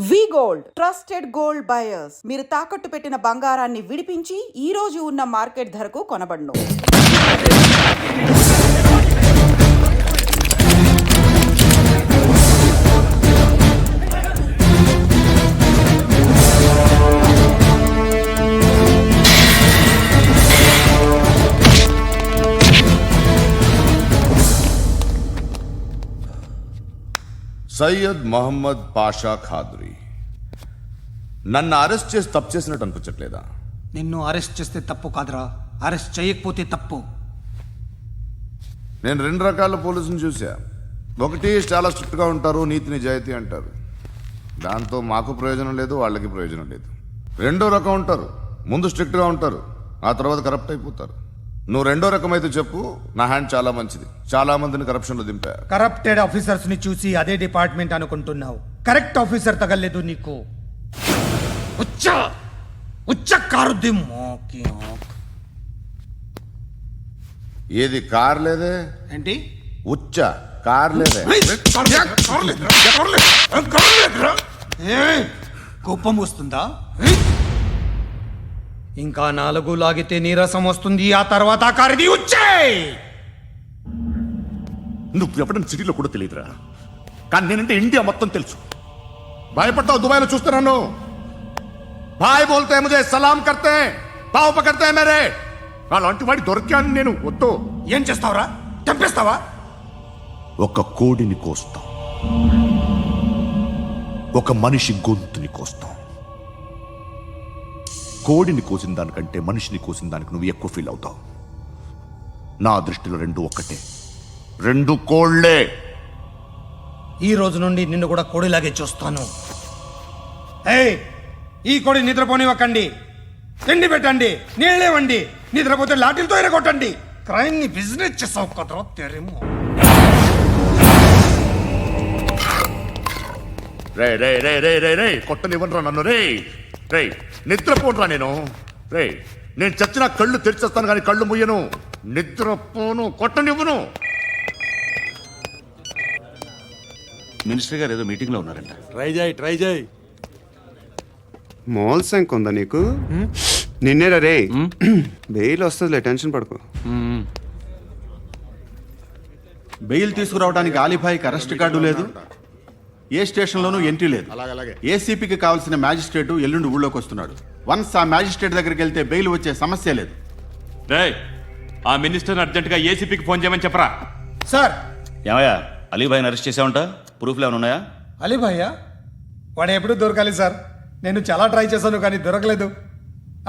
వి gold trusted gold buyers. మీరు తాకట్టు పెట్టిన బంగారాన్ని విడిపించి ఈ రోజు ఉన్న మార్కెట్ ధరకు కొనబడును. సయ్యద్ మహమ్మద్ పాషా ఖాద్రీ నన్ను అరెస్ట్ చేసి తప్పు చేసినట్టు అనిపించట్లేదా? నిన్ను అరెస్ట్ చేస్తే తప్పు కాదురా, అరెస్ట్ చేయకపోతే తప్పు. నేను రెండు రకాల పోలీసుని చూసా. ఒకటి చాలా స్ట్రిక్ట్గా ఉంటారు, నీతి నిజాయితీ అంటారు, దాంతో మాకు ప్రయోజనం లేదు, వాళ్ళకి ప్రయోజనం లేదు. రెండో రకం ఉంటారు, ముందు స్ట్రిక్ట్గా ఉంటారు, ఆ తర్వాత కరప్ట్ అయిపోతారు. నువ్వు రెండో రకం అయితే చెప్పు. నా హ్యాండ్ చాలా మంచిది, చాలా మందిని కరప్షన్లో దింపా. కరప్టెడ్ ఆఫీసర్స్ ని చూసి అదే డిపార్ట్మెంట్ అనుకుంటున్నావు. కరెక్ట్ ఆఫీసర్ తగలేదు నీకు. ఉచ్చ కారుద్ది మోకి ఆంఖ్. ఏది కార్ లేదే? ఏంటి? ఉచ్చ కార్ లేదే? కోపం వస్తుందా? ఇంకా 4 లాగితే నీరసం వస్తుంది, ఆ తర్వాత కారిది ఉచ్చే. నువ్వు ఎప్పుడైనా సిటీలో కూడా తెలియదురా, కానీ నేనంటే ఇండియా మొత్తం తెలుసు. భయపడతావు? దుబాయ్లో చూస్తున్నాను. భాయ్ బోల్తే ముజే సలాం కర్తే పావు పకర్తే మేరే. అలాంటి వాడి దొరికాను నేను. వద్దు. ఏం చేస్తావురా? చంపేస్తావా? ఒక కోడిని కోస్తాం, ఒక మనిషి గొంతుని కోస్తాం. కోడిని కోసిన దానికంటే మనిషిని కోసిన దానికి నువ్వు ఎక్కువ ఫీల్ అవుతావు. నా దృష్టిలో రెండు ఒక్కటే, రెండు కోళ్లే. ఈ రోజు నుండి నిన్ను కూడా కోడిలాగే చూస్తాను. ఈ కోడి నిద్రపోనివ్వకండి. తిండి పెట్టండి, నీళ్ళేవండి. నిద్రపోతే లాఠీలతో ఎరగొట్టండి. క్రైమ్ ని బిజినెస్ చేసావు కదరా తెరేమో. రే రే రే రే రే రే కొట్టనివ్వనరా నన్ను. రే రే నిద్రపోనరా నేను. రే నేను చచ్చిన కళ్ళు తెరిచేస్తాను కానీ కళ్ళు ముయ్యను. నిద్రపోను, కొట్టనివ్వను. మినిస్టర్ గారు ఏదో మీటింగ్ లో ఉన్నారంట. ట్రై చేయి. మోల్ సంక్ ఉందా నీకు? నిన్నేరా రే. బెయిల్ వస్తుందిలే, టెన్షన్ పడుకో. బెయిల్ తీసుకురావడానికి ఆలిభాయికి అరెస్ట్ కార్డు లేదు, ఏ స్టేషన్లోనూ ఎంట్రీ లేదు. ఏసీపీకి కావాల్సిన మ్యాజిస్ట్రేటు ఎల్లుండి ఊళ్ళోకి వస్తున్నాడు. వన్స్ ఆ మ్యాజిస్ట్రేట్ దగ్గరికి వెళ్తే బెయిల్ వచ్చే సమస్య లేదు. ఆ మినిస్టర్ అర్జెంటుగా ఏసీపీకి ఫోన్ చేయమని చెప్పరా. సార్. ఏమయ్యా, అలీభాయిని అరెస్ట్ చేసావంట? ప్రూఫ్లు ఏమైనా ఉన్నాయా? అలీ భయ్యా వాడు ఎప్పుడు దొరకాలి సార్. నేను చాలా ట్రై చేశాను కానీ దొరకలేదు.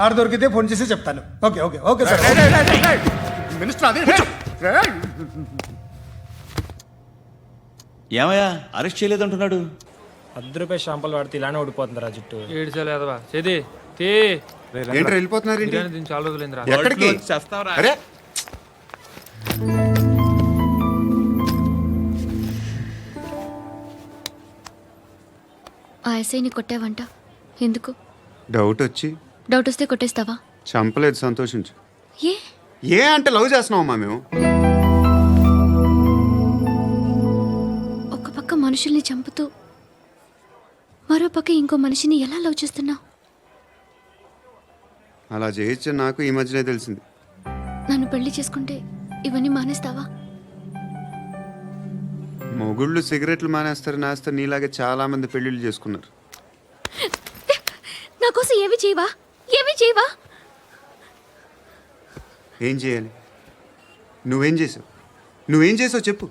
ఆడ దొరికితే ఫోన్ చేసి చెప్తాను. Okay okay okay sir. Minister అదే. ఏమయ్యా, అరెస్ట్ చేయలేదంటున్నాడు? ₹10 షాంపులు వాడితే ఇలానే ఓడిపోతుందిరా జుట్టు. ఏడ్చలేదవా చేది తీ. ఏంటి వెళ్ళిపోతున్నారు? దీన్ని చాలా రోజులైందిరా. ఎక్కడికి? అరే ఆ ఎస్ఐని కొట్టావంట, ఎందుకు? డౌట్ వచ్చి. డౌట్ వస్తే కొట్టేస్తావా? చంపలేదు, సంతోషించు. ఏ ఏ అంటే లవ్ చేస్తున్నావమ్మా మేము. ఒక పక్క మనుషుల్ని చంపుతూ మరో పక్క ఇంకో మనిషిని ఎలా లవ్ చేస్తున్నావు? అలా చేయొచ్చు నాకు ఈ మధ్యనే తెలిసింది. నన్ను పెళ్లి చేసుకుంటే ఇవన్నీ మానేస్తావా? మొగుళ్ళు సిగరెట్లు మానేస్తారు, నేస్తారు. నీలాగే చాలా మంది పెళ్లిళ్ళు చేసుకున్నారు. నా కోసం ఏమి చేయవా? ఏమి చేయవా? ఏం చేయాలి? నువ్వేం చేసావు చెప్పు.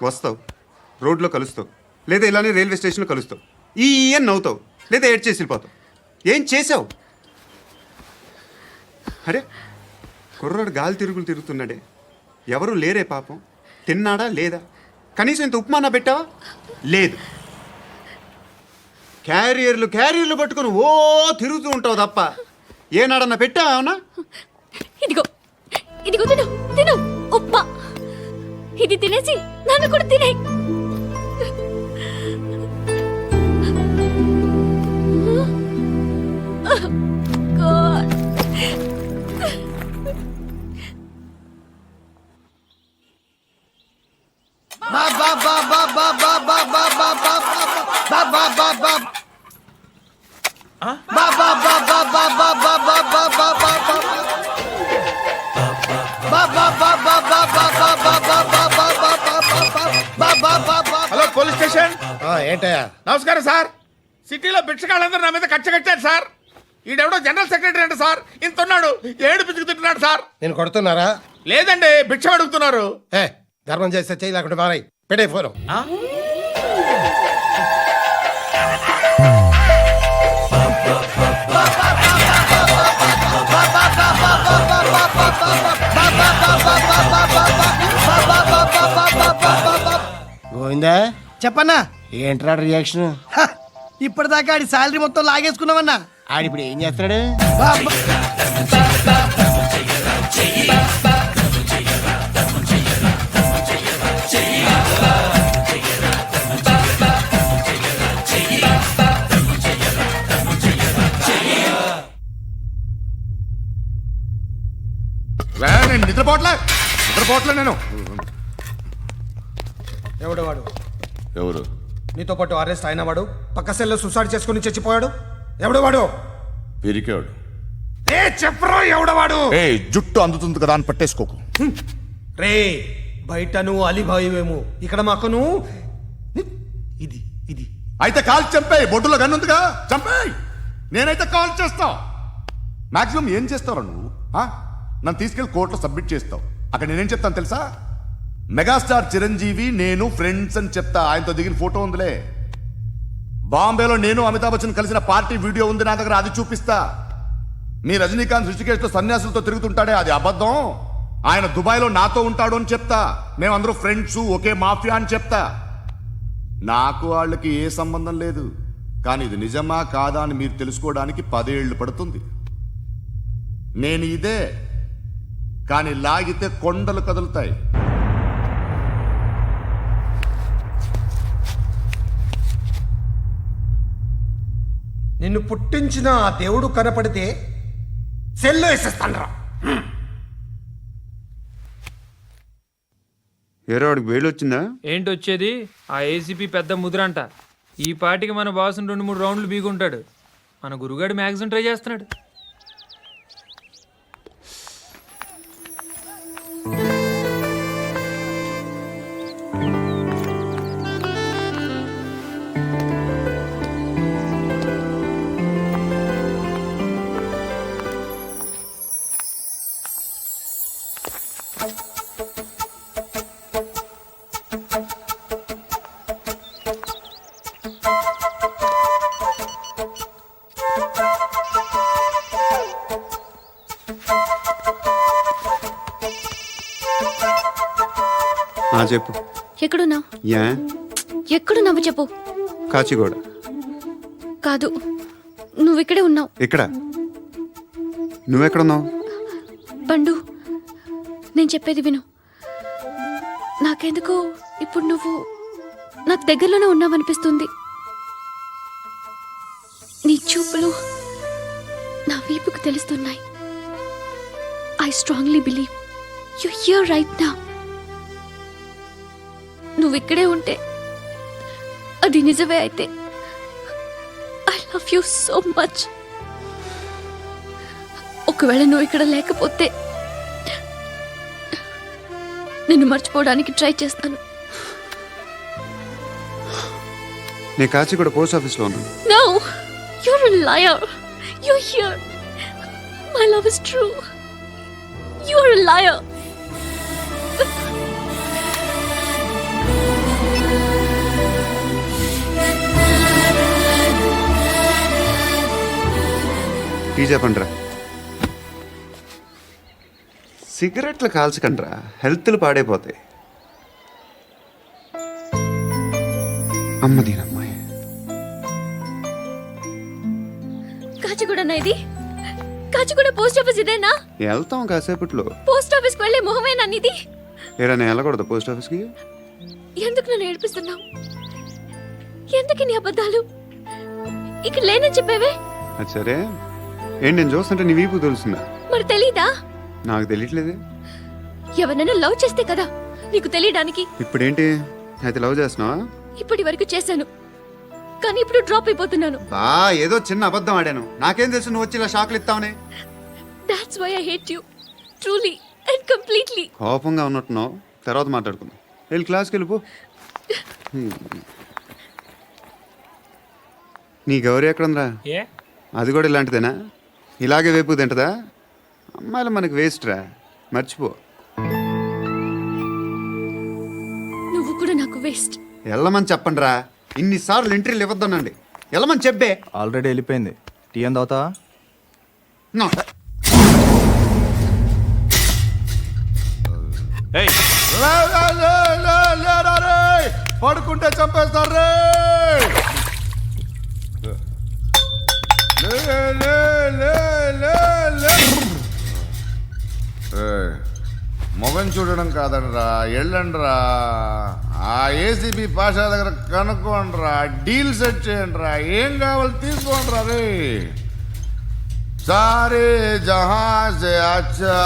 వస్తావు, రోడ్లో కలుస్తావు, లేదా ఇలానే రైల్వే స్టేషన్లో కలుస్తావు. ఈ అని నవ్వుతావు, లేదా ఏడ్ చేసి వెళ్ళిపోతావు. ఏం చేసావు? అరే కుర్రాడు గాలి తిరుగుతున్నాడే, ఎవరు లేరే పాపం. తిన్నాడా లేదా? కనీసం ఇంత ఉప్మానా పెట్టావా? లేదు. క్యారియర్లు పట్టుకొని ఓ తిరుగుతూ ఉంటావు తప్ప ఏనాడన్నా పెట్టావా? అవునా? ఇదిగో ఇదిగో తిను తిను ఉప్మా. ఇది తినేసి నన్ను కూడా తినే. Hello police station. ఏంటయ్యా? నమస్కారం సార్. సిటీలో భిక్షగాళ్ళందరూ నా మీద కక్ష కట్టారు సార్. ఈడెవడో జనరల్ సెక్రటరీ అంట సార్. ఇంత ఉన్నాడు, ఏడు పిచ్చుకు తింటున్నాడు సార్. నేను కొడుతున్నారా? లేదండి, భిక్ష అడుగుతున్నారు. ధర్మం చేస్తే చేయి, లేకుండా మారాయి. పెట్టే ఫోను. గోవిందా, చెప్పన్నా. ఏంట్రా రియాక్షన్? ఇప్పటిదాకా ఆడి శాలరీ మొత్తం లాగేసుకున్నావన్నా. ఆడిప్పుడు ఏం చేస్తున్నాడు? నేను నిద్రపోవట్లే నేను. ఎవడు వాడు? ఎవరు? నీతో పాటు అరెస్ట్ అయిన వాడు, పక్క సెల్లో సూసైడ్ చేసుకుని చచ్చిపోయాడు. ఎవడు వాడు? పిరికాడు. చెప్పరా ఎవడవాడు? జుట్టు అందుతుంది కదా అని పట్టేసుకోకు. రే, బయట నువ్వు అలీబాయివేమో, ఇక్కడ మాకు నువ్వు ఇది ఇది. అయితే కాల్ చంపేయి. బొడ్డులో గన్నుందిగా, చంపేయి. నేనైతే కాల్ చేస్తా. మాక్సిమం ఏం చేస్తావు నువ్వు? నన్ను తీసుకెళ్లి కోర్టులో సబ్మిట్ చేస్తావు. అక్కడ నేనేం చెప్తాను తెలుసా? మెగాస్టార్ చిరంజీవి నేను ఫ్రెండ్స్ అని చెప్తా. ఆయనతో దిగిన ఫోటో ఉందిలే. బాంబేలో నేను అమితాబ్ బచ్చన్ కలిసిన పార్టీ వీడియో ఉంది నా దగ్గర, అది చూపిస్తా. మీ రజనీకాంత్ ఋషికేశ్తో సన్యాసులతో తిరుగుతుంటాడే, అది అబద్ధం. ఆయన దుబాయ్లో నాతో ఉంటాడు అని చెప్తా. మేమందరూ ఫ్రెండ్స్, ఒకే మాఫియా అని చెప్తా. నాకు వాళ్ళకి ఏ సంబంధం లేదు. కానీ ఇది నిజమా కాదా అని మీరు తెలుసుకోవడానికి 10 ఏళ్ళు పడుతుంది. నేను ఇదే, కానీ లాగితే కొండలు కదులుతాయి. నిన్ను పుట్టించిన ఆ దేవుడు కనపడితే సెల్లో వేసేస్తానరా. ఏరో వాడికి వేలు వచ్చిందా? ఏంటి వచ్చేది? ఆ ఏసీపీ పెద్ద ముద్రంట. ఈ పాటికి మన బాసుని 2-3 రౌండ్లు బీగుంటాడు. మన గురుగాడు మ్యాగజైన్ ట్రై చేస్తున్నాడు. చెప్పు. ఎక్కడున్నావు? యా, ఎక్కడున్నావు చెప్పు. కాచిగూడ. కాదు, నువ్వు ఇక్కడే ఉన్నావు. ఇక్కడ నువ్వెక్కడున్నావు? పండు, నేను చెప్పేది విను. నాకెందుకో ఇప్పుడు నువ్వు నాకు దగ్గరలోనే ఉన్నావనిపిస్తుంది. నీ చూపులు నా వీపుకు తెలుస్తున్నాయి. I strongly believe you here right now. నువ్వు ఇక్కడే ఉంటే అది నిజమే అయితే I love you so much. ఒకవేళ నువ్వు ఇక్కడ లేకపోతే నిన్ను మర్చిపోవడానికి ట్రై చేస్తాను. నేను కాచిగూడ పోస్ట్ ఆఫీస్లో ఉన్నాను. No, you're a liar. You're here. My love is true. You're a liar. Tea చెప్పండిరా. సిగరెట్లు కాల్చకండ్రా, హెల్త్లు పాడైపోతాయి. అమ్మదీనమ్మాయి. కాచిగూడనా ఇది? కాచిగూడ పోస్ట్ ఆఫీస్ ఇదేనా? వెళ్తాం కాసేపట్లో. పోస్ట్ ఆఫీస్కి వెళ్ళే మొహమేనా నీది? ఏరా నేను వెళ్ళకూడదు పోస్ట్ ఆఫీస్కి? ఎందుకు నన్ను ఏడిపిస్తున్నావు? ఎందుకు నీ అబద్ధాలు? ఇక్కడ లేనని చెప్పేవే. అది సరే, ఏంటి నేను చూస్తుంటే నీ వీపు తెలుస్తుందా? మరి తెలీదా? నాకు తెలియట్లేదే. ఎవరైనా లవ్ చేస్తే కదా నీకు తెలియడానికి. ఇప్పుడేంటి అయితే లవ్ చేస్తున్నావా? ఇప్పటి వరకు చేశాను, కానీ ఇప్పుడు డ్రాప్ అయిపోతున్నాను. ఏదో చిన్న అబద్ధం ఆడాను. నాకేం తెలుసు నువ్వు వచ్చి ఇలా షాక్లు ఇస్తావని. That's why I hate you. Truly and completely. కోపంగా ఉన్నట్టున్నావు. తర్వాత మాట్లాడుకుందాం. వెళ్ళి క్లాస్కి వెళ్ళిపో. నీ గౌరీ ఎక్కడుందిరా? ఏ అది కూడా ఇలాంటిదేనా? ఇలాగే వేపు తింటదా? అమ్మాయిలు మనకి వేస్ట్ రా, మర్చిపో. నువ్వు కూడా నాకు వేస్ట్. వెళ్ళమని చెప్పండి రా. ఇన్నిసార్లు ఎంట్రీలు ఇవ్వద్దనండి. వెళ్ళమని చెప్పే. ఆల్రెడీ వెళ్ళిపోయింది. టీ అని తాగుతావా? నో. ఏయ్ పడుకుంటే చంపేస్తారు రే. మొగం చూడడం కాదండ్రా, వెళ్ళండ్రా. ఆ ఏసీబీ పాషా దగ్గర కనుక్కోండ్రా, డీల్ సెట్ చేయండిరా, ఏం కావాలి తీసుకోండిరా రే. సారే జహా సే అచ్చా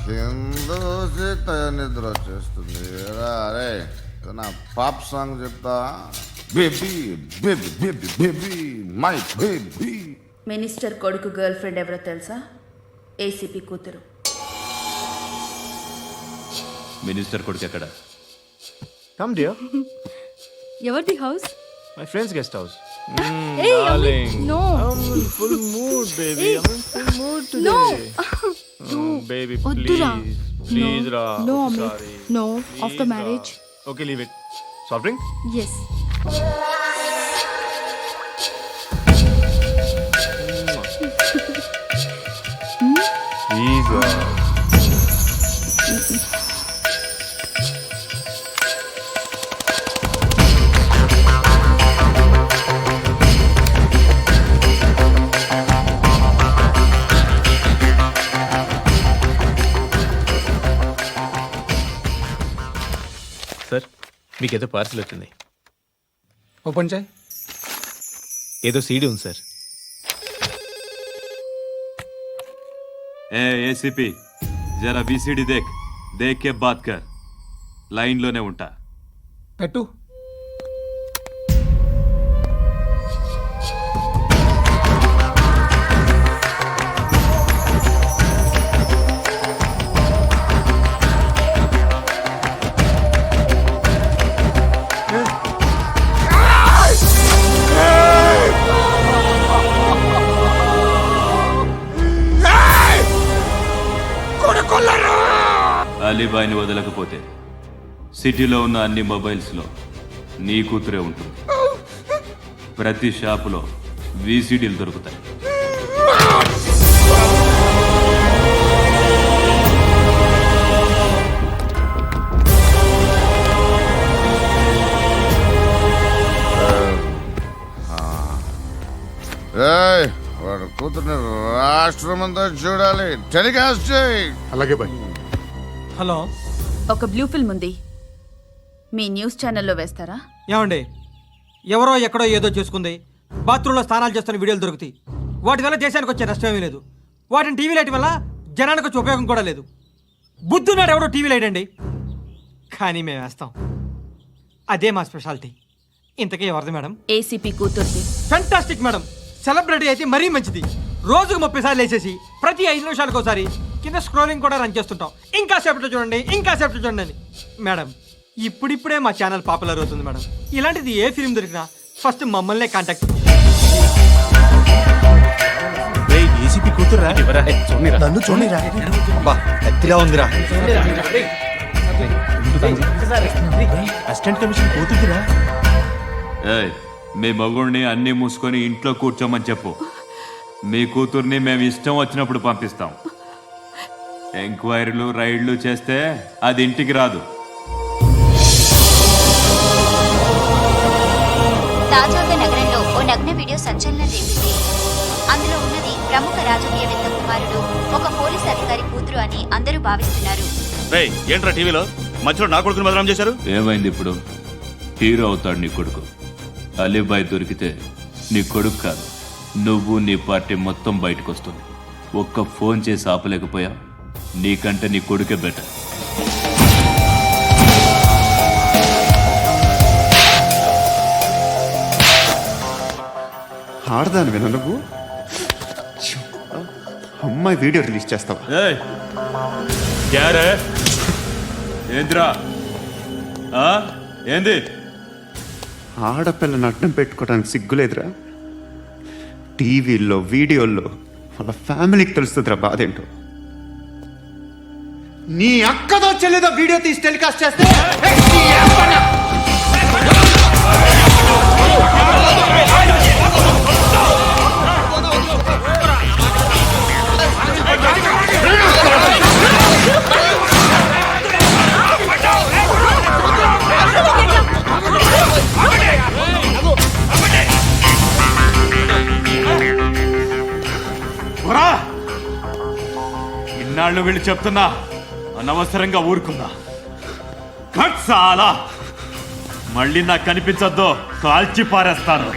హిందూ నిద్ర వచ్చేస్తుంది రే. నా పాప్ సాంగ్ చెప్తా. Baby baby baby baby my baby. Minister కొడుకు గర్ల్ ఫ్రెండ్ ఎవరో తెలుసా? ఏసీపీ కూతురు. మినిస్టర్ కొడుకు ఎక్కడ? Come dear. ఎవరిది house? My friends guest house. Hey, no. Full mood baby. Full mood No. Baby వద్దురా. ప్లీజ్ రా. No, Amit. No. After marriage. Okay leave it. Soft drink? Yes. Please. Sir మీకేదో parcel వచ్చింది. Open చేయి. ఏదో CD ఉంది సార్. ఏ ACP జరా బీసీడీ దేక్ కే బాత్ కర్. లైన్లోనే ఉంటా. పెట్టు. అలీబాయిని వదలకపోతే సిటీలో ఉన్న అన్ని మొబైల్స్లో నీ కూతురే ఉంటుంది. ప్రతి షాపులో వీసీడీలు దొరుకుతాయి. వాడు కూతుర్ని రాష్ట్రమంతా చూడాలి. టెలికాస్ట్ చేయి. అలాగే బాయ్. హలో, ఒక బ్లూ ఫిల్మ్ ఉంది, మీ న్యూస్ ఛానల్లో వేస్తారా? ఏమండి, ఎవరో ఎక్కడో ఏదో చేసుకుంది, బాత్రూంలో స్నానాలు చేస్తున్న వీడియోలు దొరుకుతాయి. వాటి వల్ల దేశానికి వచ్చే నష్టమేమీ లేదు. వాటిని టీవీ లైట్ వల్ల జనానికి వచ్చే ఉపయోగం కూడా లేదు. బుద్ధున్నాడు ఎవడో టీవీ లైట్ అండి, కానీ మేము వేస్తాం. అదే మా స్పెషాలిటీ. ఇంతకీ ఎవరిది మేడం? ఏసీపీ కూతుర్ది. Fantastic madam. సెలబ్రిటీ అయితే మరీ మంచిది. రోజుకు 30 సార్లు వేసేసి ప్రతి 5 నిమిషాలకు ఒకసారి కింద స్క్రోలింగ్ కూడా రన్ చేస్తుంటాం. ఇంకా సేపట్లో చూడండి, ఇంకా సేపట్లో చూడండి అని. మేడం, ఇప్పుడిప్పుడే మా ఛానల్ పాపులర్ అవుతుంది మేడం. ఇలాంటిది ఏ ఫిల్మ్ దొరికినా ఫస్ట్ మమ్మల్నే కాంటాక్ట్. ఏసీపీ కూతురా? నన్ను చూడరా. ఎత్తిగా ఉందిరా. అసిస్టెంట్ కమిషన్ కూతురా? మీ మగుడిని అన్నీ మూసుకొని ఇంట్లో కూర్చోమని చెప్పు. మీ కూతుర్ని మేము ఇష్టం వచ్చినప్పుడు పంపిస్తాం. ఎంక్వైరీలు రైడ్లు చేస్తే అది ఇంటికి రాదు. తాజాగా నగరంలో ఓ నగ్న వీడియో సంచలనం రేపింది. అందులో ఉన్నది ప్రముఖ రాజకీయవేత్త కుమారుడు, ఒక పోలీస్ అధికారి కూతురు అని అందరూ భావిస్తున్నారు. ఏంట్రా టీవీలో మధ్యలో నా కొడుకుని బదనాం చేశారు? ఏమైంది ఇప్పుడు? హీరో అవుతాడు నీ కొడుకు. అలీబాయ్ దొరికితే నీ కొడుకు కాదు, నువ్వు నీ పార్టీ మొత్తం బయటకు వస్తుంది. ఒక్క ఫోన్ చేసి ఆపలేకపోయా? నీకంటే నీ కొడుకే బెటర్. ఆడదానివేనా నువ్వు? ఛీ, అమ్మాయి వీడియో రిలీజ్ చేస్తావా? ఏంద్రా ఏంది? ఆడపిల్లని అడ్డం పెట్టుకోవడానికి సిగ్గులేదురా? టీవీల్లో వీడియోల్లో వాళ్ళ ఫ్యామిలీకి తెలుస్తుందిరా బాధ ఏంటో. నీ అక్కదో చెల్లిదో వీడియో తీసి టెలికాస్ట్ చేస్తే ఇన్నాళ్ళు వీళ్ళు చెప్తున్నా అనవసరంగా ఊరుకున్నా. కట్ చాలా మళ్ళీ నాకు కనిపించొద్దు, కాల్చి పారేస్తాను.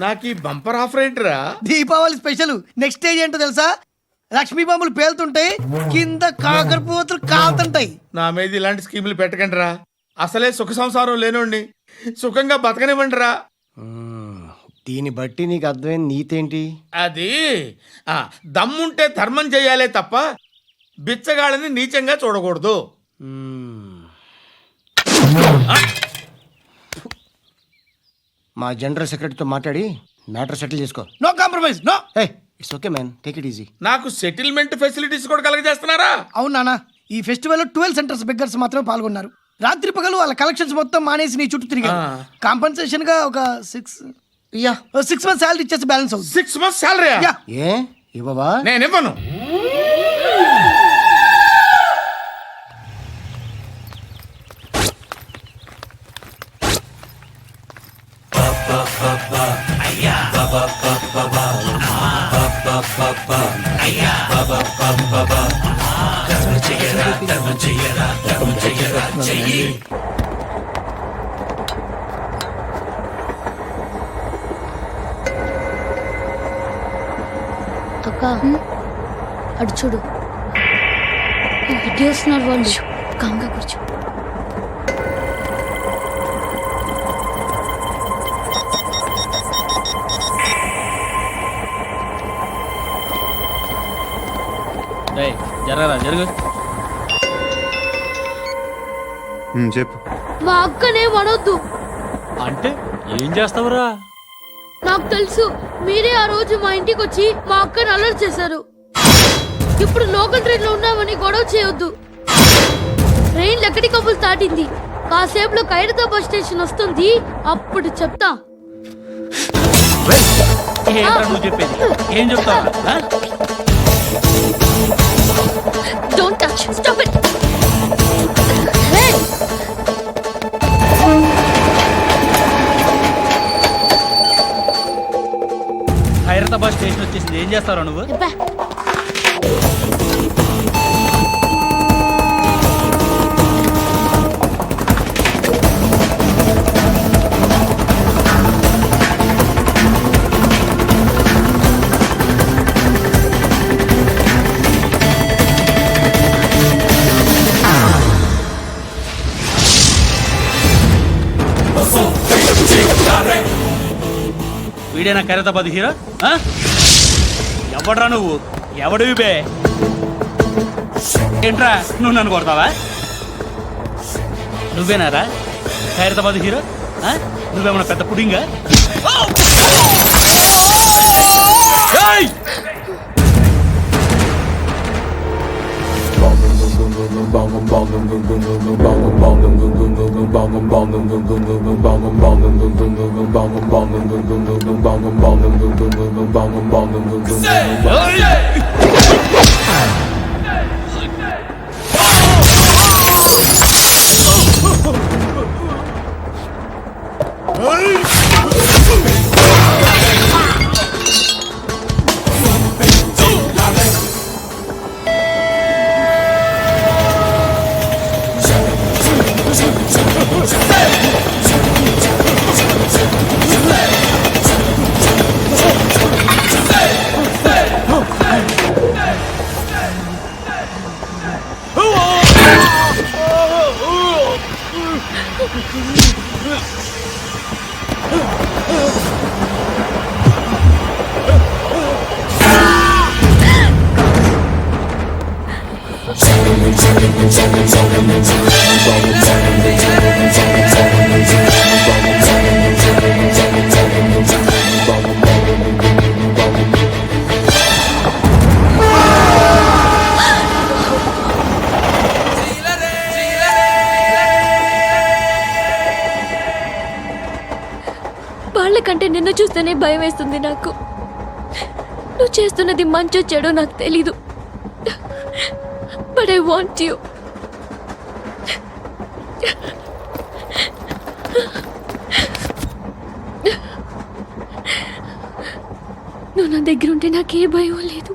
నాకు ఈ బంపర్ ఆఫర్ ఏంటిరా? దీపావళి స్పెషల్ నెక్స్ట్ స్టేజ్ ఏంటో తెలుసా? లక్ష్మీ బాంబులు పేలుతుంటాయి, కింద కాకరపువ్వతులు కాలుతుంటాయి. నా మీద ఇలాంటి స్కీములు పెట్టకండి రా. అసలే సుఖ సంసారం లేనోడిని సుఖంగా బతకనివ్వండి రా. దీన్ని బట్టి నీకు అర్థమైన నీతేంటి? అది దమ్ముంటే ధర్మం చేయాలే తప్ప బిచ్చగాళ్ళని నీచంగా చూడకూడదు. మా జనరల్ సెక్రటరీతో మాట్లాడి మ్యాటర్ సెటిల్ చేసుకో. No compromise, no. It's okay man, take it easy. నాకు సెటిల్మెంట్ ఫెసిలిటీస్ కూడా కలగజేస్తున్నారా? అవును నాన్న, ఈ ఫెస్టివల్ 12 సెంటర్స్ బెగ్గర్స్ మాత్రమే పాల్గొన్నారు. రాత్రి పగలు వాళ్ళ కలెక్షన్స్ మొత్తం మానేసి నీ చుట్టూ తిరిగారు. కాంపన్సేషన్ గా ఒక 6 మంత్స్ శాలరీ ఇచ్చేసి బ్యాలెన్స్ అవుతుంది. 6 months శాలరీ? ఏ ఇవ్వవా? నేను ఇవ్వను. అక్క అటు చూడు, ఇటు వస్తున్నారు వాళ్ళు. కాంగా కూర్చో. జరగరా జరుగు. చెప్పు. మా అక్కనే వనొద్దు. అంటే ఏం చేస్తావురా? నాకు తెలుసు, మీరే ఆ రోజు మా ఇంటికి వచ్చి మా అక్కని అల్లరి చేశారు. ఇప్పుడు లోకల్ ట్రైన్ లో ఉన్నామని గొడవ చేయొద్దు. ట్రైన్ లక్కడి కప్పులు దాటింది. కాసేపులో ఖైరతాబాద్ బస్ స్టేషన్ వస్తుంది, అప్పుడు చెప్తా. నువ్వు చెప్పేది ఏం చెప్తావు? Don't touch. Stop it. Khairatabad station వచ్చేసింది, ఏం చేస్తావు నువ్వు? వీడేనా ఖైరతాబాద్ హీరో? ఎవడరా నువ్వు? ఎవడివి బే? ఏంట్రా నువ్వు నన్ను కొడతావా? నువ్వేనారా ఖైరతాబాద్ హీరో? నువ్వేమన్నా పెద్ద పుడింగా? వాళ్ళకంటే నిన్ను చూస్తేనే భయం వేస్తుంది నాకు. నువ్వు చేస్తున్నది మంచో చెడో నాకు తెలీదు, బట్ ఐ వాంట్ యూ. నువ్వు నా దగ్గర ఉంటే నాకే భయం లేదు.